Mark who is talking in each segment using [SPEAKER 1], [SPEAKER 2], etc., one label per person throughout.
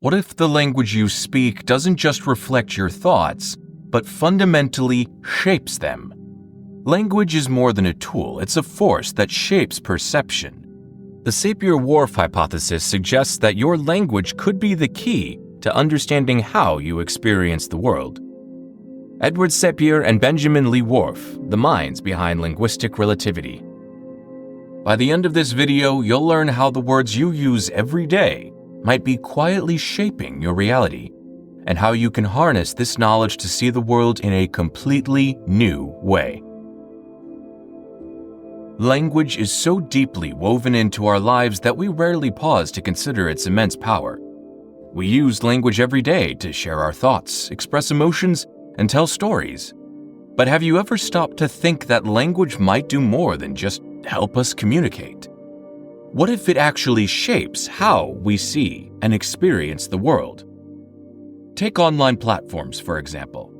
[SPEAKER 1] What if the language you speak doesn't just reflect your thoughts, but fundamentally shapes them? Language is more than a tool, it's a force that shapes perception. The Sapir Whorf hypothesis suggests that your language could be the key to understanding how you experience the world. Edward Sapir and Benjamin Lee Warf, the minds behind linguistic relativity. By the end of this video, you'll learn how the words you use every day might be quietly shaping your reality, and how you can harness this knowledge to see the world in a completely new way. Language is so deeply woven into our lives that we rarely pause to consider its immense power. We use language every day to share our thoughts, express emotions, and tell stories. But have you ever stopped to think that language might do more than just help us communicate? What if it actually shapes how we see and experience the world? Take online platforms, for example.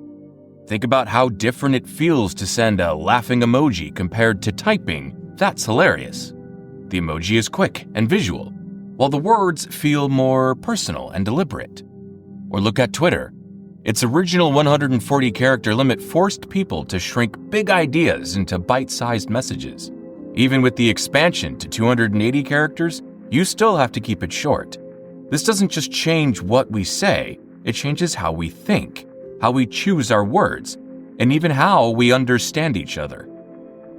[SPEAKER 1] Think about how different it feels to send a laughing emoji compared to typing, "That's hilarious." The emoji is quick and visual, while the words feel more personal and deliberate. Or look at Twitter. Its original 140-character limit forced people to shrink big ideas into bite-sized messages. Even with the expansion to 280 characters, you still have to keep it short. This doesn't just change what we say, it changes how we think, how we choose our words, and even how we understand each other.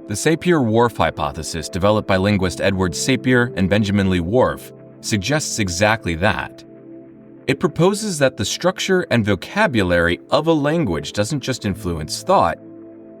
[SPEAKER 1] The Sapir Whorf hypothesis, developed by linguist Edward Sapir and Benjamin Lee Warf, suggests exactly that. It proposes that the structure and vocabulary of a language doesn't just influence thought,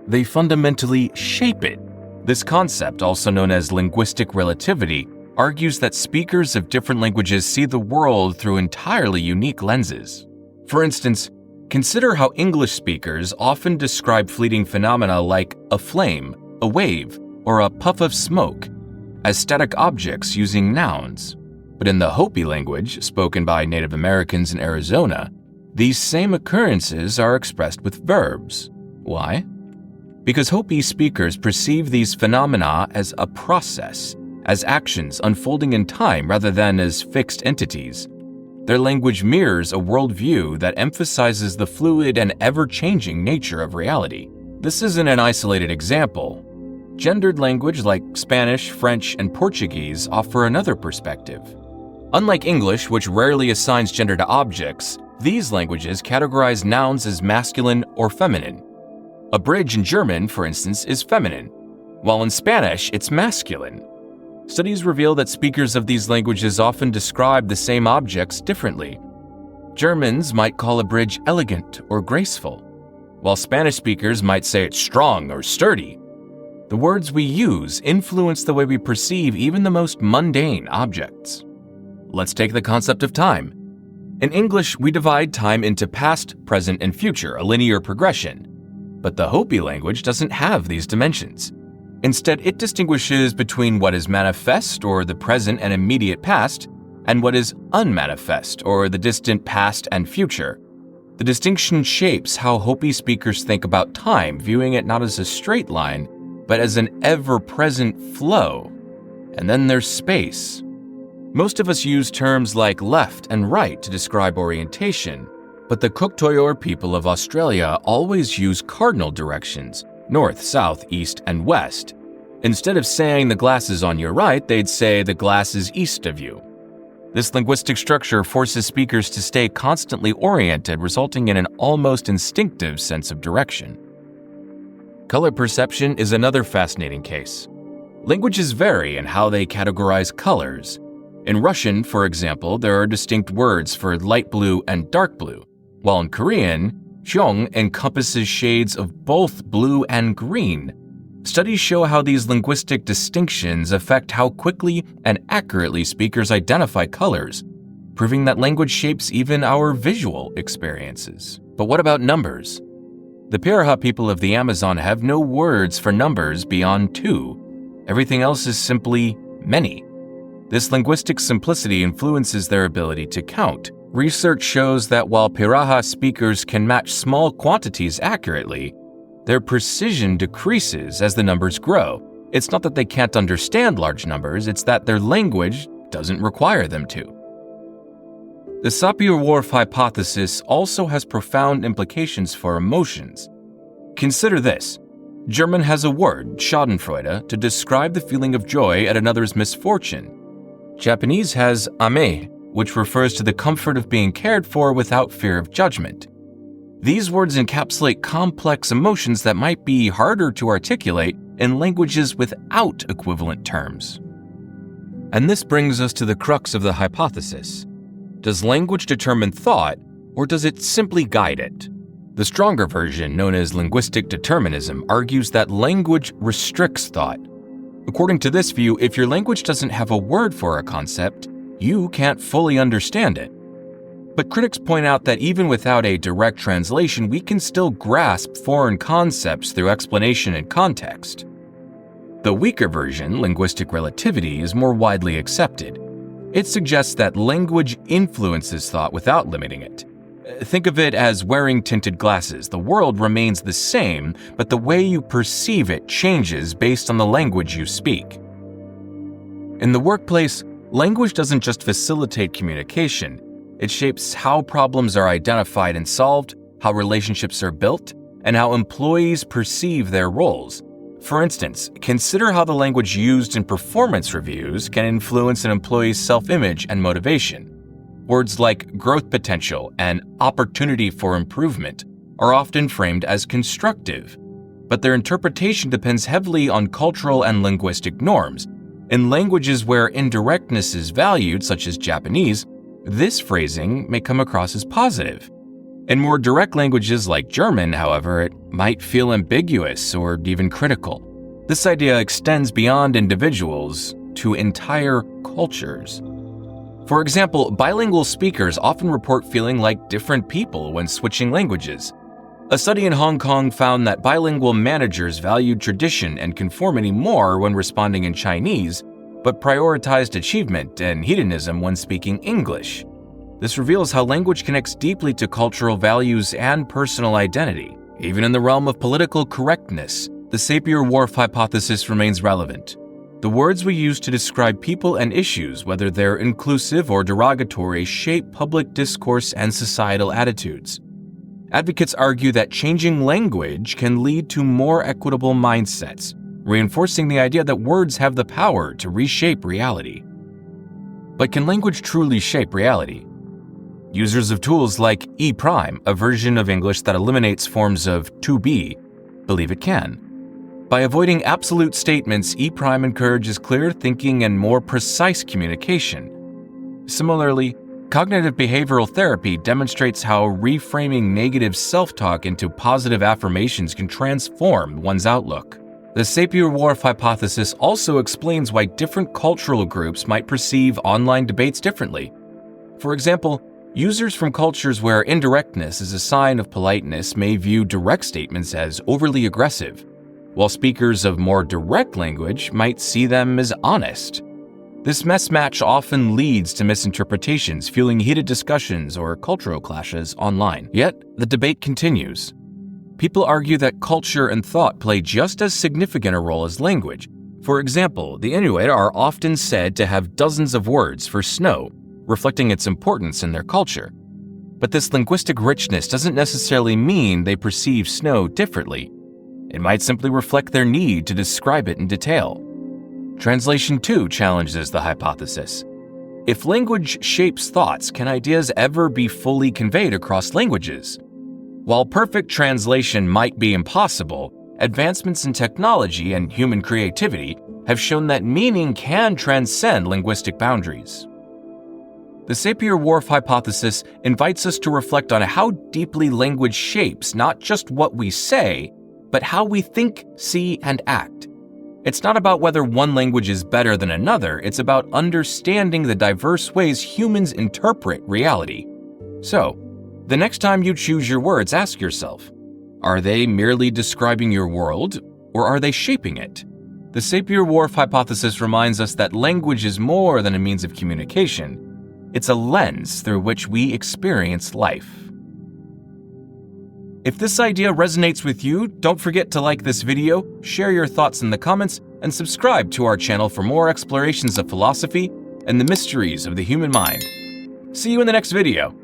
[SPEAKER 1] they fundamentally shape it. This concept, also known as linguistic relativity, argues that speakers of different languages see the world through entirely unique lenses. For instance, consider how English speakers often describe fleeting phenomena like a flame, a wave, or a puff of smoke as static objects using nouns. But in the Hopi language, spoken by Native Americans in Arizona, these same occurrences are expressed with verbs. Why? Because Hopi speakers perceive these phenomena as a process, as actions unfolding in time rather than as fixed entities. Their language mirrors a worldview that emphasizes the fluid and ever-changing nature of reality. This isn't an isolated example. Gendered language like Spanish, French, and Portuguese offer another perspective. Unlike English, which rarely assigns gender to objects, these languages categorize nouns as masculine or feminine. A bridge in German, for instance, is feminine, while in Spanish it's masculine. Studies reveal that speakers of these languages often describe the same objects differently. Germans might call a bridge elegant or graceful, while Spanish speakers might say it's strong or sturdy. The words we use influence the way we perceive even the most mundane objects. Let's take the concept of time. In English, we divide time into past, present, and future, a linear progression. But the Hopi language doesn't have these dimensions. Instead, it distinguishes between what is manifest, or the present and immediate past, and what is unmanifest, or the distant past and future. The distinction shapes how Hopi speakers think about time, viewing it not as a straight line, but as an ever-present flow. And then there's space. Most of us use terms like left and right to describe orientation, but the Cooktoyore people of Australia always use cardinal directions, north, south, east, and west. Instead of saying the glass is on your right, they'd say the glass is east of you. This linguistic structure forces speakers to stay constantly oriented, resulting in an almost instinctive sense of direction. Color perception is another fascinating case. Languages vary in how they categorize colors. In Russian, for example, there are distinct words for light blue and dark blue, while in Korean, jeong encompasses shades of both blue and green. Studies show how these linguistic distinctions affect how quickly and accurately speakers identify colors, proving that language shapes even our visual experiences. But what about numbers? The Pirahã people of the Amazon have no words for numbers beyond 2. Everything else is simply many. This linguistic simplicity influences their ability to count. Research shows that while Pirahã speakers can match small quantities accurately, their precision decreases as the numbers grow. It's not that they can't understand large numbers, it's that their language doesn't require them to. The Sapir Whorf hypothesis also has profound implications for emotions. Consider this. German has a word, schadenfreude, to describe the feeling of joy at another's misfortune. Japanese has ame, which refers to the comfort of being cared for without fear of judgment. These words encapsulate complex emotions that might be harder to articulate in languages without equivalent terms. And this brings us to the crux of the hypothesis. Does language determine thought, or does it simply guide it? The stronger version, known as linguistic determinism, argues that language restricts thought. According to this view, if your language doesn't have a word for a concept, you can't fully understand it. But critics point out that even without a direct translation, we can still grasp foreign concepts through explanation and context. The weaker version, linguistic relativity, is more widely accepted. It suggests that language influences thought without limiting it. Think of it as wearing tinted glasses. The world remains the same, but the way you perceive it changes based on the language you speak. In the workplace, language doesn't just facilitate communication. It shapes how problems are identified and solved, how relationships are built, and how employees perceive their roles. For instance, consider how the language used in performance reviews can influence an employee's self-image and motivation. Words like growth potential and opportunity for improvement are often framed as constructive, but their interpretation depends heavily on cultural and linguistic norms. In languages where indirectness is valued, such as Japanese, this phrasing may come across as positive. In more direct languages like German, however, it might feel ambiguous or even critical. This idea extends beyond individuals to entire cultures. For example, bilingual speakers often report feeling like different people when switching languages. A study in Hong Kong found that bilingual managers valued tradition and conformity more when responding in Chinese, but prioritized achievement and hedonism when speaking English. This reveals how language connects deeply to cultural values and personal identity. Even in the realm of political correctness, the Sapir Whorf hypothesis remains relevant. The words we use to describe people and issues, whether they're inclusive or derogatory, shape public discourse and societal attitudes. Advocates argue that changing language can lead to more equitable mindsets, reinforcing the idea that words have the power to reshape reality. But can language truly shape reality? Users of tools like E', a version of English that eliminates forms of to be, believe it can. By avoiding absolute statements, E' encourages clear thinking and more precise communication. Similarly, cognitive behavioral therapy demonstrates how reframing negative self-talk into positive affirmations can transform one's outlook. The Sapir Whorf hypothesis also explains why different cultural groups might perceive online debates differently. For example, users from cultures where indirectness is a sign of politeness may view direct statements as overly aggressive, while speakers of more direct language might see them as honest. This mismatch often leads to misinterpretations, fueling heated discussions or cultural clashes online. Yet, the debate continues. People argue that culture and thought play just as significant a role as language. For example, the Inuit are often said to have dozens of words for snow, reflecting its importance in their culture. But this linguistic richness doesn't necessarily mean they perceive snow differently. It might simply reflect their need to describe it in detail. Translation 2 challenges the hypothesis. If language shapes thoughts, can ideas ever be fully conveyed across languages? While perfect translation might be impossible, advancements in technology and human creativity have shown that meaning can transcend linguistic boundaries. The Sapir Whorf hypothesis invites us to reflect on how deeply language shapes not just what we say, but how we think, see, and act. It's not about whether one language is better than another, it's about understanding the diverse ways humans interpret reality. So, the next time you choose your words, ask yourself, are they merely describing your world, or are they shaping it? The Sapir Whorf hypothesis reminds us that language is more than a means of communication. It's a lens through which we experience life. If this idea resonates with you, don't forget to like this video, share your thoughts in the comments, and subscribe to our channel for more explorations of philosophy and the mysteries of the human mind. See you in the next video.